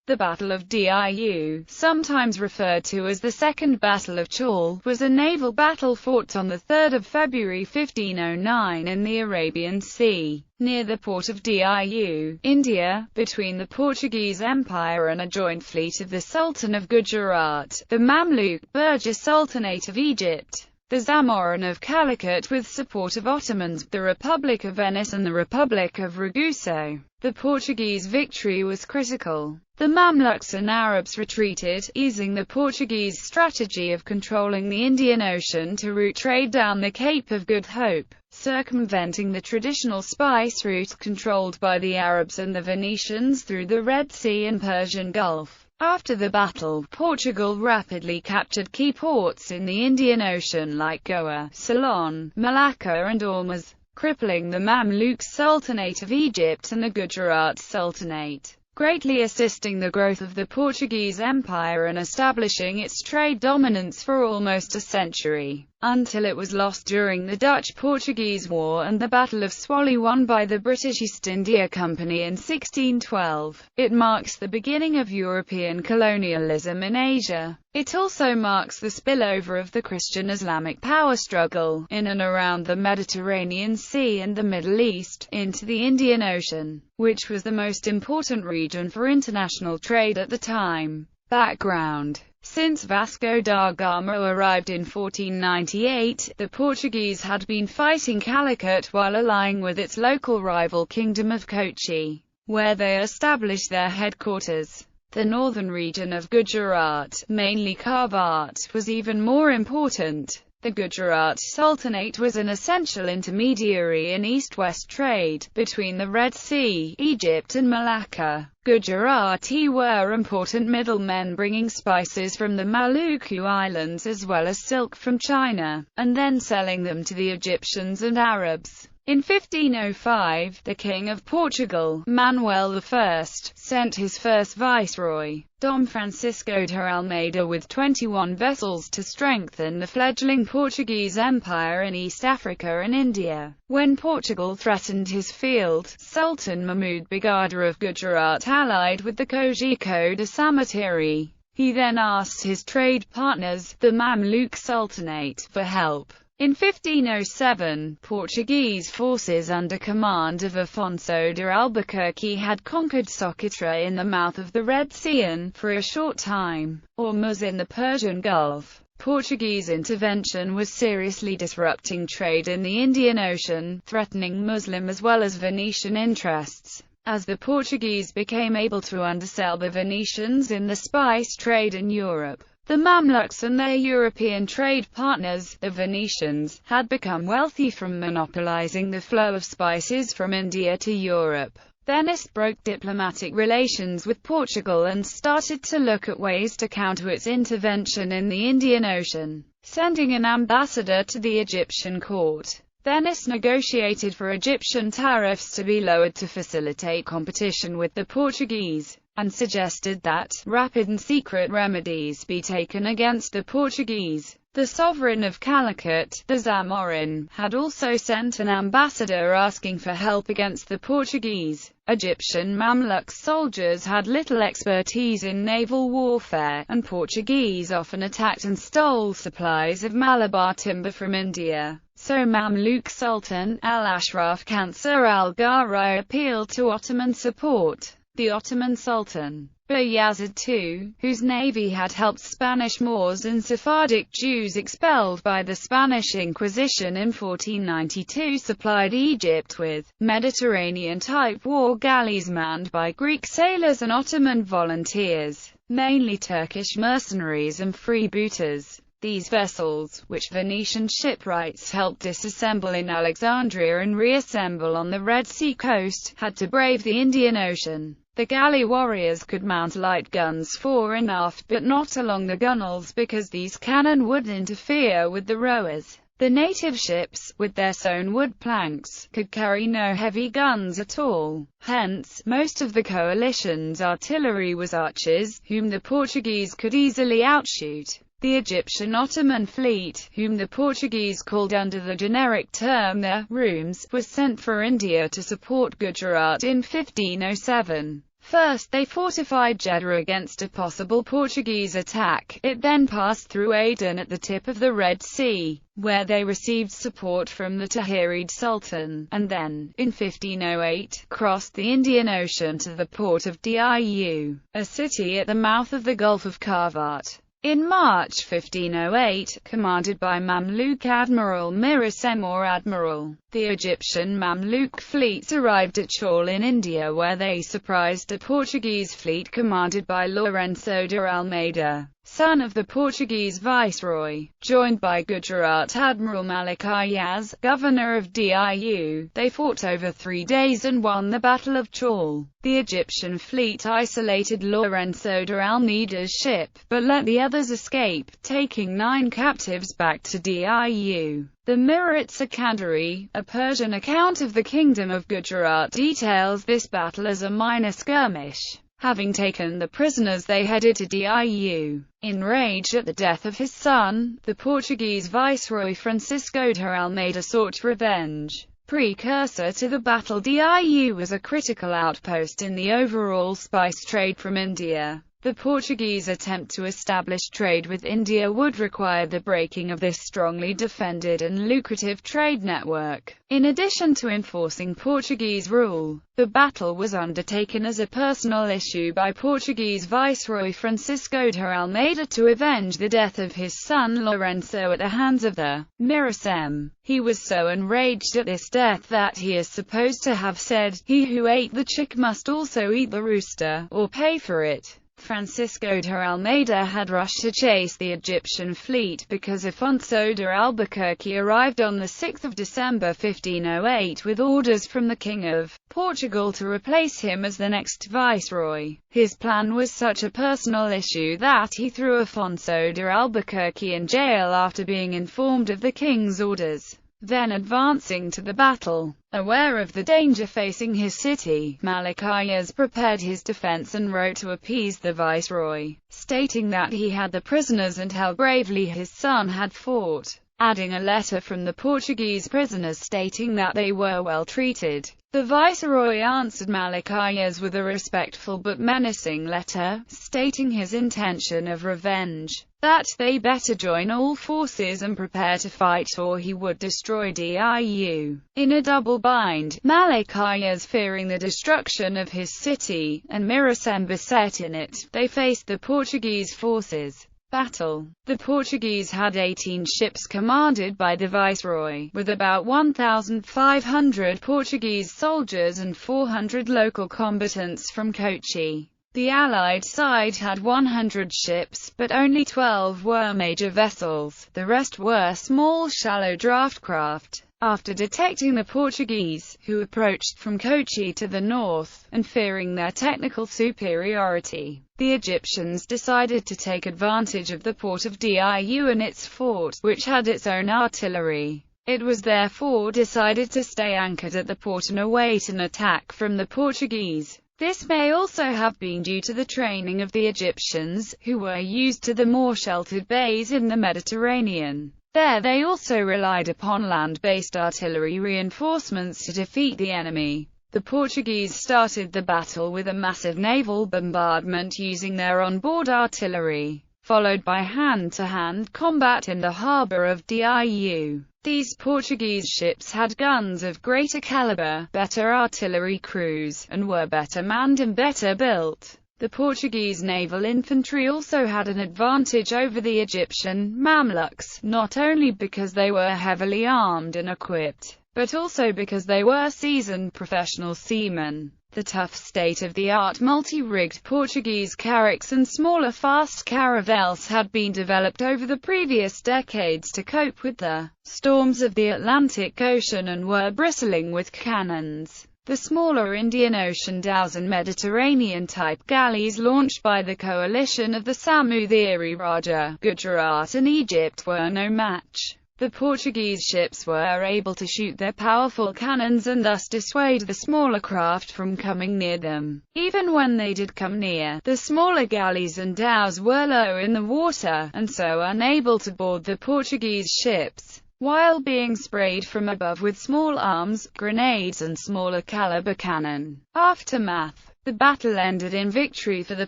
The Battle of Diu, sometimes referred to as the Second Battle of Chaul, was a naval battle fought on 3 February 1509 in the Arabian Sea, near the port of Diu, India, between the Portuguese Empire and a joint fleet of the Sultan of Gujarat, the Mamlûk, Burji Sultanate of Egypt, the Zamorin of Calicut with support of Ottomans, the Republic of Venice and the Republic of Ragusa. The Portuguese victory was critical. The Mamluks and Arabs retreated, easing the Portuguese strategy of controlling the Indian Ocean to route trade down the Cape of Good Hope, circumventing the traditional spice route controlled by the Arabs and the Venetians through the Red Sea and Persian Gulf. After the battle, Portugal rapidly captured key ports in the Indian Ocean like Goa, Ceylon, Malacca and Ormuz, crippling the Mamlûk Sultanate of Egypt and the Gujarat Sultanate, greatly assisting the growth of the Portuguese Empire and establishing its trade dominance for almost a century, until it was lost during the Dutch-Portuguese War and the Battle of Swally won by the British East India Company in 1612. It marks the beginning of European colonialism in Asia. It also marks the spillover of the Christian-Islamic power struggle, in and around the Mediterranean Sea and the Middle East, into the Indian Ocean, which was the most important region for international trade at the time. Background: since Vasco da Gama arrived in 1498, the Portuguese had been fighting Calicut while allying with its local rival Kingdom of Kochi, where they established their headquarters. The northern region of Gujarat, mainly Kavat, was even more important. The Gujarat Sultanate was an essential intermediary in east-west trade, between the Red Sea, Egypt and Malacca. Gujarati were important middlemen bringing spices from the Maluku Islands as well as silk from China, and then selling them to the Egyptians and Arabs. In 1505, the King of Portugal, Manuel I, sent his first viceroy, Dom Francisco de Almeida with 21 vessels to strengthen the fledgling Portuguese Empire in East Africa and India. When Portugal threatened his field, Sultan Mahmud Begada of Gujarat allied with the Cojico de Samutiri. He then asked his trade partners, the Mamlûk Sultanate, for help. In 1507, Portuguese forces under command of Afonso de Albuquerque had conquered Socotra in the mouth of the Red Sea and, for a short time, Ormuz in the Persian Gulf. Portuguese intervention was seriously disrupting trade in the Indian Ocean, threatening Muslim as well as Venetian interests. As the Portuguese became able to undersell the Venetians in the spice trade in Europe, the Mamluks and their European trade partners, the Venetians, had become wealthy from monopolizing the flow of spices from India to Europe. Venice broke diplomatic relations with Portugal and started to look at ways to counter its intervention in the Indian Ocean, sending an ambassador to the Egyptian court. Venice negotiated for Egyptian tariffs to be lowered to facilitate competition with the Portuguese, and suggested that rapid and secret remedies be taken against the Portuguese. The sovereign of Calicut, the Zamorin, had also sent an ambassador asking for help against the Portuguese. Egyptian Mamluk soldiers had little expertise in naval warfare, and Portuguese often attacked and stole supplies of Malabar timber from India. So Mamluk Sultan, Al-Ashraf Kansar al-Ghari appealed to Ottoman support. The Ottoman Sultan, Bayezid II, whose navy had helped Spanish Moors and Sephardic Jews expelled by the Spanish Inquisition in 1492, supplied Egypt with Mediterranean-type war galleys manned by Greek sailors and Ottoman volunteers, mainly Turkish mercenaries and freebooters. These vessels, which Venetian shipwrights helped disassemble in Alexandria and reassemble on the Red Sea coast, had to brave the Indian Ocean. The galley warriors could mount light guns fore and aft but not along the gunwales because these cannon would interfere with the rowers. The native ships, with their sewn wood planks, could carry no heavy guns at all. Hence, most of the coalition's artillery was archers, whom the Portuguese could easily outshoot. The Egyptian Ottoman fleet, whom the Portuguese called under the generic term the Rooms, was sent for India to support Gujarat in 1507. First they fortified Jeddah against a possible Portuguese attack. It then passed through Aden at the tip of the Red Sea, where they received support from the Tahirid Sultan, and then, in 1508, crossed the Indian Ocean to the port of Diu, a city at the mouth of the Gulf of Cavite. In March 1508, commanded by Mamlûk Admiral Mirasem or Admiral, the Egyptian Mamlûk fleets arrived at Chaul in India, where they surprised a Portuguese fleet commanded by Lourenço de Almeida, son of the Portuguese viceroy. Joined by Gujarat Admiral Malik Ayaz, governor of Diu, they fought over 3 days and won the Battle of Chaul. The Egyptian fleet isolated Lourenço de Almeida's ship, but let the others escape, taking 9 captives back to Diu. The Murat Secondary, a Persian account of the Kingdom of Gujarat, details this battle as a minor skirmish. Having taken the prisoners, they headed to Diu. Enraged at the death of his son, the Portuguese viceroy Francisco de Almeida sought revenge. Precursor to the battle, Diu was a critical outpost in the overall spice trade from India. The Portuguese attempt to establish trade with India would require the breaking of this strongly defended and lucrative trade network. In addition to enforcing Portuguese rule, the battle was undertaken as a personal issue by Portuguese Viceroy Francisco de Almeida to avenge the death of his son Lourenço at the hands of the Mirasem. He was so enraged at this death that he is supposed to have said, "He who ate the chick must also eat the rooster, or pay for it." Francisco de Almeida had rushed to chase the Egyptian fleet because Afonso de Albuquerque arrived on 6 December 1508 with orders from the King of Portugal to replace him as the next viceroy. His plan was such a personal issue that he threw Afonso de Albuquerque in jail after being informed of the king's orders. Then advancing to the battle, aware of the danger facing his city, Malik Ayaz prepared his defense and wrote to appease the viceroy, stating that he had the prisoners and how bravely his son had fought, adding a letter from the Portuguese prisoners stating that they were well treated. The viceroy answered Malik Ayaz with a respectful but menacing letter, stating his intention of revenge, that they better join all forces and prepare to fight or he would destroy Diu. In a double bind, Malik Ayaz fearing the destruction of his city, and Mirasem beset in it, they faced the Portuguese forces. Battle. The Portuguese had 18 ships commanded by the viceroy, with about 1,500 Portuguese soldiers and 400 local combatants from Kochi. The Allied side had 100 ships, but only 12 were major vessels, the rest were small shallow draft craft. After detecting the Portuguese, who approached from Kochi to the north, and fearing their technical superiority, the Egyptians decided to take advantage of the port of Diu and its fort, which had its own artillery. It was therefore decided to stay anchored at the port and await an attack from the Portuguese. This may also have been due to the training of the Egyptians, who were used to the more sheltered bays in the Mediterranean. There they also relied upon land-based artillery reinforcements to defeat the enemy. The Portuguese started the battle with a massive naval bombardment using their on-board artillery, followed by hand-to-hand combat in the harbour of Diu. These Portuguese ships had guns of greater caliber, better artillery crews, and were better manned and better built. The Portuguese naval infantry also had an advantage over the Egyptian Mamluks, not only because they were heavily armed and equipped, but also because they were seasoned professional seamen. The tough state-of-the-art multi-rigged Portuguese carracks and smaller fast caravels had been developed over the previous decades to cope with the storms of the Atlantic Ocean and were bristling with cannons. The smaller Indian Ocean dhows and Mediterranean-type galleys launched by the coalition of the Samudri Raja, Gujarat and Egypt were no match. The Portuguese ships were able to shoot their powerful cannons and thus dissuade the smaller craft from coming near them. Even when they did come near, the smaller galleys and dhows were low in the water, and so unable to board the Portuguese ships. While being sprayed from above with small arms, grenades and smaller caliber cannon. Aftermath. The battle ended in victory for the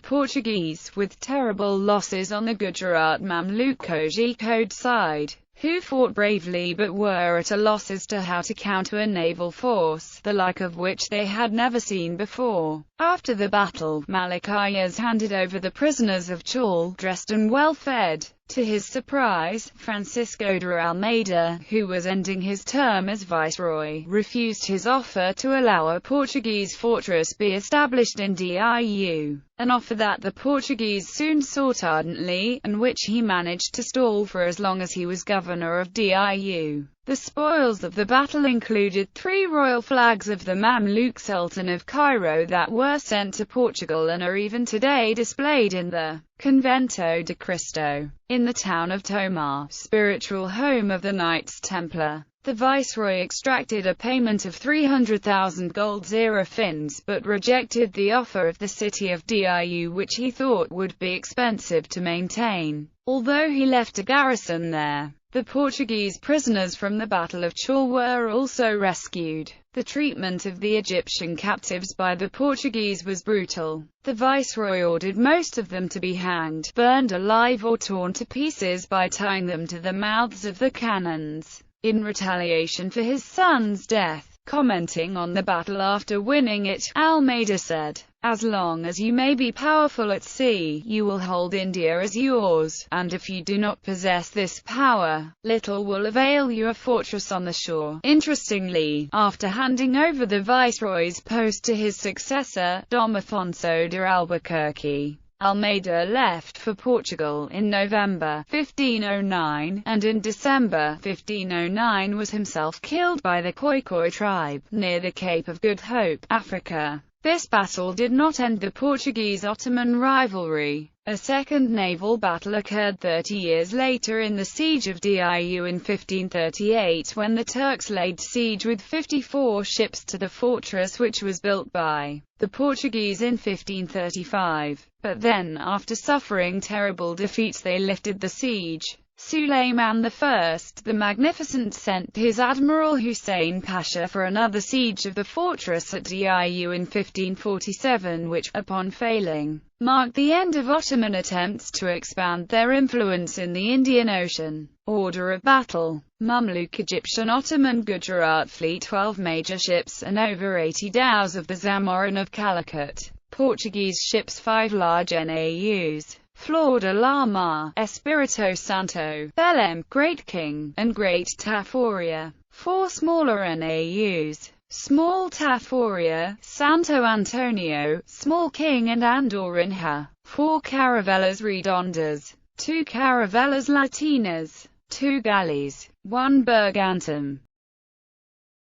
Portuguese, with terrible losses on the Gujarat Mamlûk Kozhikode side, who fought bravely but were at a loss as to how to counter a naval force, the like of which they had never seen before. After the battle, Malachias handed over the prisoners of Chaul, dressed and well-fed. To his surprise, Francisco de Almeida, who was ending his term as viceroy, refused his offer to allow a Portuguese fortress be established in Diu, an offer that the Portuguese soon sought ardently, and which he managed to stall for as long as he was governor of Diu. The spoils of the battle included 3 royal flags of the Mamlûk Sultan of Cairo that were sent to Portugal and are even today displayed in the Convento de Cristo, in the town of Tomar, spiritual home of the Knights Templar. The viceroy extracted a payment of 300,000 gold zirafins, but rejected the offer of the city of Diu, which he thought would be expensive to maintain, although he left a garrison there. The Portuguese prisoners from the Battle of Chaul were also rescued. The treatment of the Egyptian captives by the Portuguese was brutal. The viceroy ordered most of them to be hanged, burned alive or torn to pieces by tying them to the mouths of the cannons, in retaliation for his son's death. Commenting on the battle after winning it, Almeida said, "As long as you may be powerful at sea, you will hold India as yours, and if you do not possess this power, little will avail you a fortress on the shore." Interestingly, after handing over the viceroy's post to his successor, Dom Afonso de Albuquerque, Almeida left for Portugal in November 1509, and in December 1509 was himself killed by the Khoikhoi tribe, near the Cape of Good Hope, Africa. This battle did not end the Portuguese-Ottoman rivalry. A second naval battle occurred 30 years later in the Siege of Diu in 1538, when the Turks laid siege with 54 ships to the fortress, which was built by the Portuguese in 1535. But then, after suffering terrible defeats, they lifted the siege. Suleiman I the Magnificent sent his admiral Hussein Pasha for another siege of the fortress at Diu in 1547, which, upon failing, marked the end of Ottoman attempts to expand their influence in the Indian Ocean. Order of battle: Mamlûk, Egyptian, Ottoman, Gujarat fleet, 12 major ships and over 80 dhows of the Zamorin of Calicut. Portuguese ships, 5 large NAUs. Flor de la Mar, Espirito Santo, Belém, Great King, and Great Taforia. 4 smaller NAUs. Small Taforia, Santo Antonio, Small King and Andorinha. 4 caravelas redondas. 2 caravelas latinas. 2 galleys. 1 bergantum.